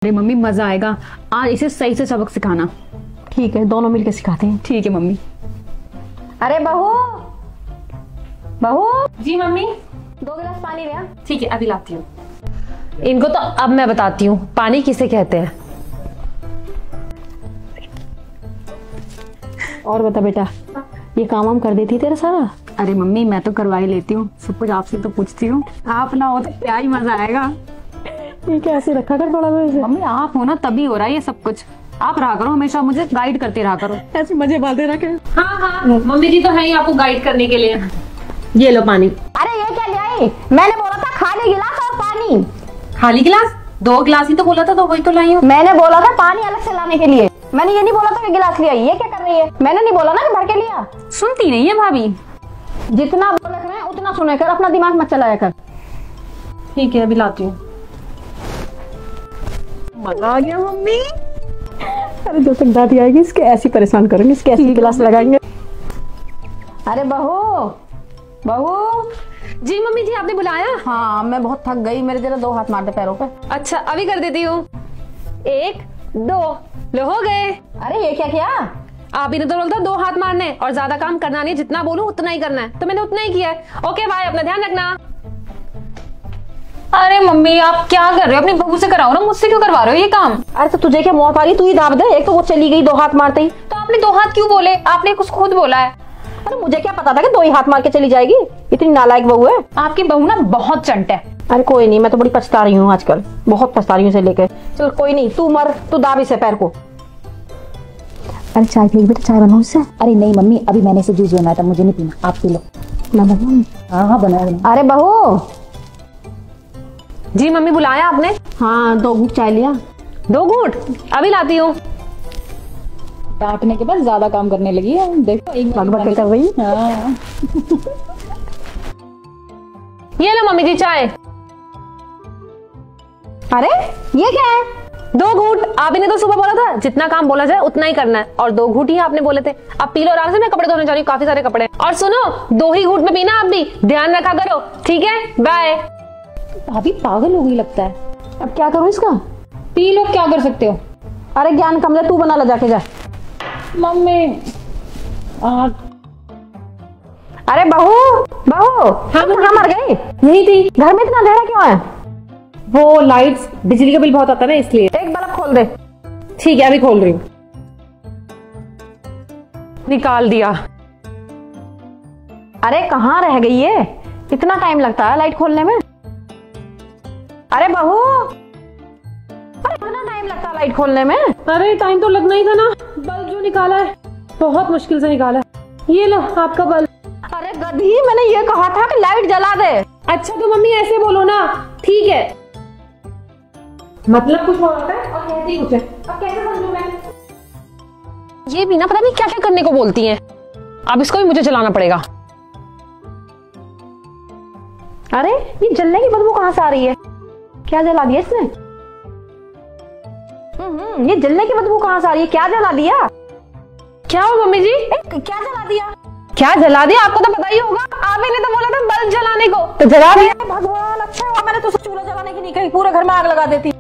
अरे मम्मी मजा आएगा, आज इसे सही से सबक सिखाना। ठीक है, दोनों मिलकर सिखाते हैं। ठीक है मम्मी। अरे बहू, बहू। जी मम्मी। 2 गिलास पानी ले। ठीक है, अभी लाती हूँ। इनको तो अब मैं बताती हूँ पानी किसे कहते हैं। और बता बेटा, ये काम हम कर देती तेरा सारा? अरे मम्मी मैं तो करवा ही लेती हूँ, सब कुछ आपसे तो पूछती हूँ। आप ना हो तो क्या ही मजा आएगा। ये क्या ऐसे रखा कर थोड़ा सा। मम्मी आप हो ना तभी हो रहा है ये सब कुछ। आप रहा करो, हमेशा मुझे गाइड करते रहा करो। ऐसे मजे बांधे रखे। हाँ हाँ, मम्मी जी तो है ही आपको गाइड करने के लिए। ये लो पानी। अरे ये क्या ले आई? मैंने बोला था खाली गिलास और पानी। खाली गिलास? 2 गिलास ही तो बोला था, तो वही तो लाई हूँ। मैंने बोला था पानी अलग से लाने के लिए, मैंने ये नहीं बोला था कि गिलास लिया। ये क्या कर रही है? मैंने नहीं बोला ना कि भर के लिया। सुनती नहीं है भाभी। जितना बोल रहे हैं उतना सुने कर, अपना दिमाग मत चलाया कर। ठीक है, अभी लाती हूँ। मजा आ गया मम्मी। अरे जब तक दादी आएगी इसके ऐसी परेशान करेंगे, इसके ऐसी गिलास लगाएंगे। अरे बहू, बहू। जी मम्मी जी, आपने बुलाया? हाँ, मैं बहुत थक गई, मेरे जरा 2 हाथ मार दे पैरों पे। अच्छा, अभी कर देती हूँ। 1 2 लो, हो गए। अरे ये क्या किया? आप ही ने तो बोला था 2 हाथ मारने, और ज्यादा काम करना नहीं, जितना बोलूं उतना ही करना है, तो मैंने उतना ही किया है। ओके बाय, अपना ध्यान रखना। अरे मम्मी आप क्या कर रहे हो? अपनी बहू से कराओ ना, मुझसे क्यों करवा रहे हो ये काम? अरे तो तुझे क्या मौत आ रही? तू ही दाब दे। एक तो वो चली गई 2 हाथ मारते ही। तो आपने 2 हाथ क्यों बोले? आपने कुछ खुद बोला है। अरे मुझे क्या पता था कि 2 ही हाथ मार के चली जाएगी? इतनी नालायक बहू है आपकी बहू ना, बहुत चंट है। अरे कोई नहीं, मैं तो बड़ी पछता रही हूँ आजकल, बहुत पछता रही हूँ इसे लेकर। चल कोई नहीं, तू मर, तू दाब इसे पैर को। अरे चाय पिएगी बेटा, चाय बनाओ इससे। अरे नहीं मम्मी, अभी मैंने इसे जूस बनाया था, मुझे नहीं पीना, आप पी लो। मैं बनाऊँ? हाँ हाँ बनाओ। अरे बहू। जी मम्मी, बुलाया आपने? हाँ, 2 घूंट चाय लिया। 2 घूंट? अभी लाती हूँ। डांटने के बाद ज्यादा काम करने लगी है, देखो एक भगभग कर रही। हाँ। ये लो मम्मी जी चाय। अरे ये क्या है? 2 घूंट। आप ही ने तो सुबह बोला था जितना काम बोला जाए उतना ही करना है, और 2 घूंट ही आपने बोले थे। अब पी लो आराम से, मैं कपड़े धोने जा रही हूँ, काफी सारे कपड़े। और सुनो, 2 ही घूंट में पीना, आप भी ध्यान रखा करो, ठीक है? बाय। भाभी पागल हो गई लगता है। अब क्या करूँ इसका? पी लो, क्या कर सकते हो। अरे ज्ञान कम है, तू बना ला जाके जा। मम्मी अरे बहू, बहू। हाँ, कहाँ मर गई? यही थी। घर में इतना अंधेरा क्यों है? वो लाइट्स, बिजली का बिल बहुत आता है ना, इसलिए। एक बल्ब खोल दे। ठीक है, अभी खोल रही हूँ। निकाल दिया। अरे कहाँ रह गई है? इतना टाइम लगता है लाइट खोलने में? अरे बहू, अरे इतना टाइम लगता है लाइट खोलने में? अरे टाइम तो लगना ही था ना, बल्ब जो निकाला है बहुत मुश्किल से निकाला है। ये लो आपका बल्ब। अरे गधी, मैंने ये कहा था कि लाइट जला दे। अच्छा तो मम्मी ऐसे बोलो ना, ठीक है? मतलब कुछ और होता है और कहती ही कुछ है, अब कैसे समझूं मैं? ये भी ना पता नहीं क्या क्या करने को बोलती हैं। अब इसको भी मुझे जलाना पड़ेगा। अरे ये जलने की बदबू कहाँ से आ रही है? क्या जला दिया इसने? ये जलने की बदबू कहाँ से आ रही है? क्या जला दिया? क्या हो मम्मी जी? क्या जला दिया? क्या जला दिया? आपको तो पता ही होगा, आप ही ने तो बोला था बल्ब जलाने को, तो जला दिया। भगवान, अच्छा हुआ मैंने तो चूल्हा जलाने की नहीं कही, पूरे घर में आग लगा देती।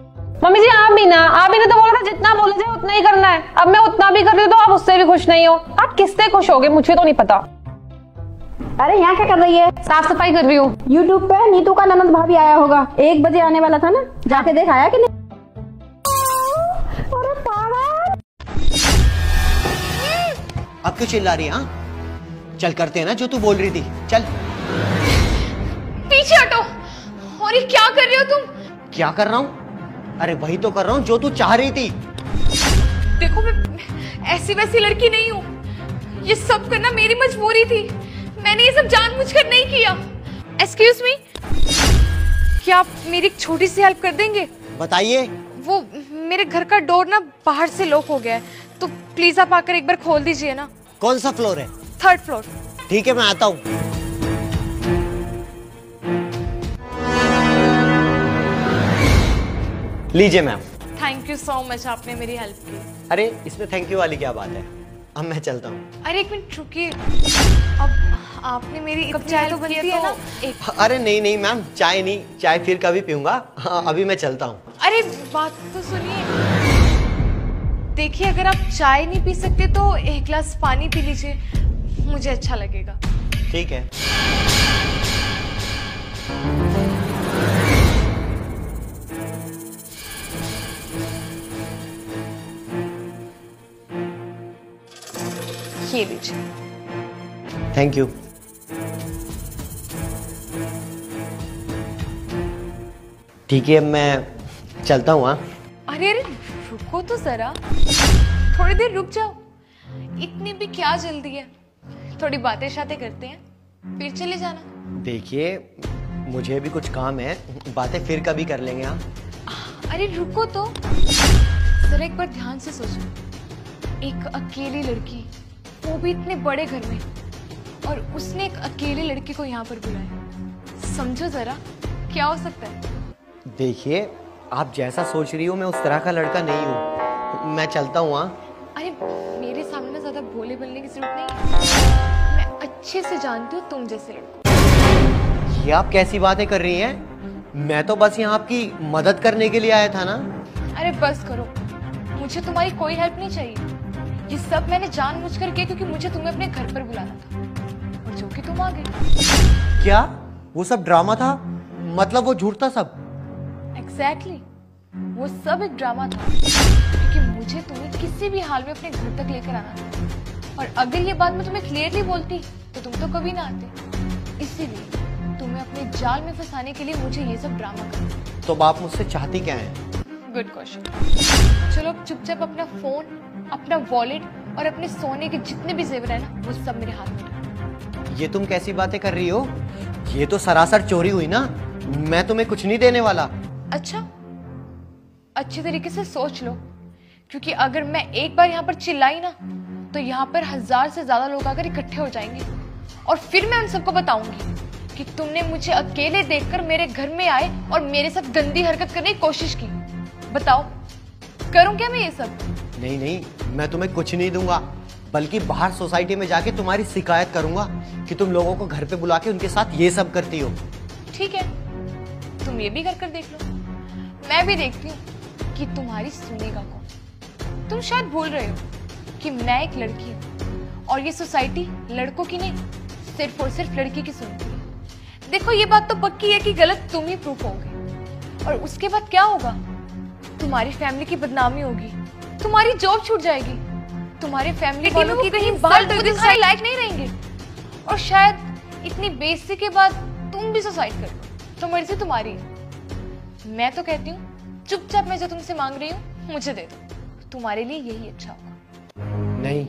मम्मी जी आप भी ना, आप ही ने तो बोला था जितना बोले जाए उतना ही करना है। अब मैं उतना भी कर रही हूँ तो आप उससे भी खुश नहीं हो। आप किससे खुश होगे मुझे तो नहीं पता। अरे यहाँ क्या कर रही है? साफ सफाई कर रही हूँ। यूट्यूब पे नीतू का ननद भाभी आया होगा, 1 बजे आने वाला था ना, जाके देख आया कि नहीं? अरे पागल, अब क्यों चिल्ला रही है? हाँ चल करते हैं ना जो तू बोल रही थी, चल। पीछे हटो। और ये क्या कर रही हो तुम? क्या कर रहा हूँ? अरे वही तो कर रहा हूँ जो तू चाह रही थी। देखो मैं ऐसी वैसी लड़की नहीं हूँ, ये सब करना मेरी मजबूरी थी, मैंने ये सब जानबूझकर नहीं किया। एक्सक्यूज मी, क्या आप मेरी एक छोटी सी हेल्प कर देंगे? बताइए। वो मेरे घर का डोर ना बाहर से लॉक हो गया है, तो प्लीज आप आकर एक बार खोल दीजिए ना। कौन सा फ्लोर है? 3rd floor. ठीक है मैं आता हूँ। लीजिए ma'am. Thank you so much, आपने मेरी हेल्प की। अरे इसमें थैंक यू वाली क्या बात है? अब मैं चलता हूँ। अरे एक मिनट रुकिए, अब आपने मेरी कप चाय तो बनती है ना, एक अरे नहीं नहीं मैम, चाय नहीं, चाय फिर कभी पीऊंगा। हाँ, अभी मैं चलता हूँ। अरे बात तो सुनिए। देखिए अगर आप चाय नहीं पी सकते तो एक गिलास पानी पी लीजिए, मुझे अच्छा लगेगा। ठीक है। ये लीजिए। Thank you. ठीक है, मैं चलता हूँ। हाँ, अरे अरे रुको तो जरा, थोड़ी देर रुक जाओ, इतनी भी क्या जल्दी है, थोड़ी बातें शातें करते हैं फिर चले जाना। देखिए मुझे भी कुछ काम है, बातें फिर कभी कर लेंगे। हाँ, अरे रुको तो जरा, एक बार ध्यान से सोचो। एक अकेली लड़की, वो भी इतने बड़े घर में, और उसने एक अकेली लड़की को यहाँ पर बुलाया। समझो जरा क्या हो सकता है। देखिए आप जैसा सोच रही हो मैं उस तरह का लड़का नहीं हूँ। मैं चलता हूँ। हाँ, अरे मेरे सामने ना ज्यादा भोले बोलने की जरूरत नहीं है, मैं अच्छे से जानती हूँ तुम जैसे लड़कों। ये आप कैसी बातें कर रही हैं? मैं तो बस यहाँ आपकी मदद करने के लिए आया था ना। अरे बस करो, मुझे तुम्हारी कोई हेल्प नहीं चाहिए। ये सब मैंने जानबूझकर किया क्योंकि मुझे तुम्हें अपने घर पर बुलाना था, और जो कि तुम आ गए। क्या वो सब ड्रामा था? मतलब वो झूठ था सब? एग्जैक्टली, वो सब एक ड्रामा था, क्योंकि मुझे तुम्हें किसी भी हाल में अपने घर तक लेकर आना था। और अगर ये बात मैं तुम्हें क्लियरली बोलती तो तुम तो कभी ना आते। इसीलिए तुम्हें अपने जाल में फंसाने के लिए मुझे ये सब ड्रामा करना। तो आप मुझसे चाहती क्या है? Good question. चलो अब चुपचाप अपना फोन, अपना वॉलेट और अपने सोने के जितने भी जेवर है ना, वो सब मेरे हाथ में रखो। ये तुम कैसी बातें कर रही हो? ये तो सरासर चोरी हुई ना। मैं तुम्हें कुछ नहीं देने वाला। अच्छा, अच्छे तरीके से सोच लो, क्योंकि अगर मैं एक बार यहाँ पर चिल्लाई ना तो यहाँ पर 1000 से ज्यादा लोग आकर इकट्ठे हो जाएंगे, और फिर मैं उन सबको बताऊंगी कि तुमने मुझे अकेले देखकर मेरे घर में आए और मेरे साथ गंदी हरकत करने की कोशिश की। बताओ करूं क्या मैं ये सब? नहीं नहीं, मैं तुम्हें कुछ नहीं दूंगा, बल्कि बाहर सोसाइटी में जाके तुम्हारी शिकायत करूंगा कि तुम लोगों को घर पे बुला के उनके साथ ये सब करती हो। ठीक है, तुम ये भी कर देख लो, मैं भी देखती हूँ कि तुम्हारी सुनेगा कौन। तुम शायद भूल रहे हो कि मैं एक लड़की हूँ, और ये सोसाइटी लड़कों की नहीं, सिर्फ और सिर्फ लड़की की सुनती है। देखो ये बात तो पक्की है कि गलत तुम ही प्रूफ होगे, और उसके बाद क्या होगा? तुम्हारी फैमिली की बदनामी होगी, तुम्हारी जॉब छूट जाएगी, तुम्हारे फैमिली वालों की कहीं बाहर दिखाने लायक नहीं रहेंगे, और शायद इतनी बेइज्जती के बाद तुम भी सुसाइड कर लो। तो मर्जी तुम्हारी है। मैं तो कहती हूँ चुपचाप मैं जो तुमसे मांग रही हूँ मुझे दे दो, तुम्हारे लिए यही अच्छा होगा। नहीं।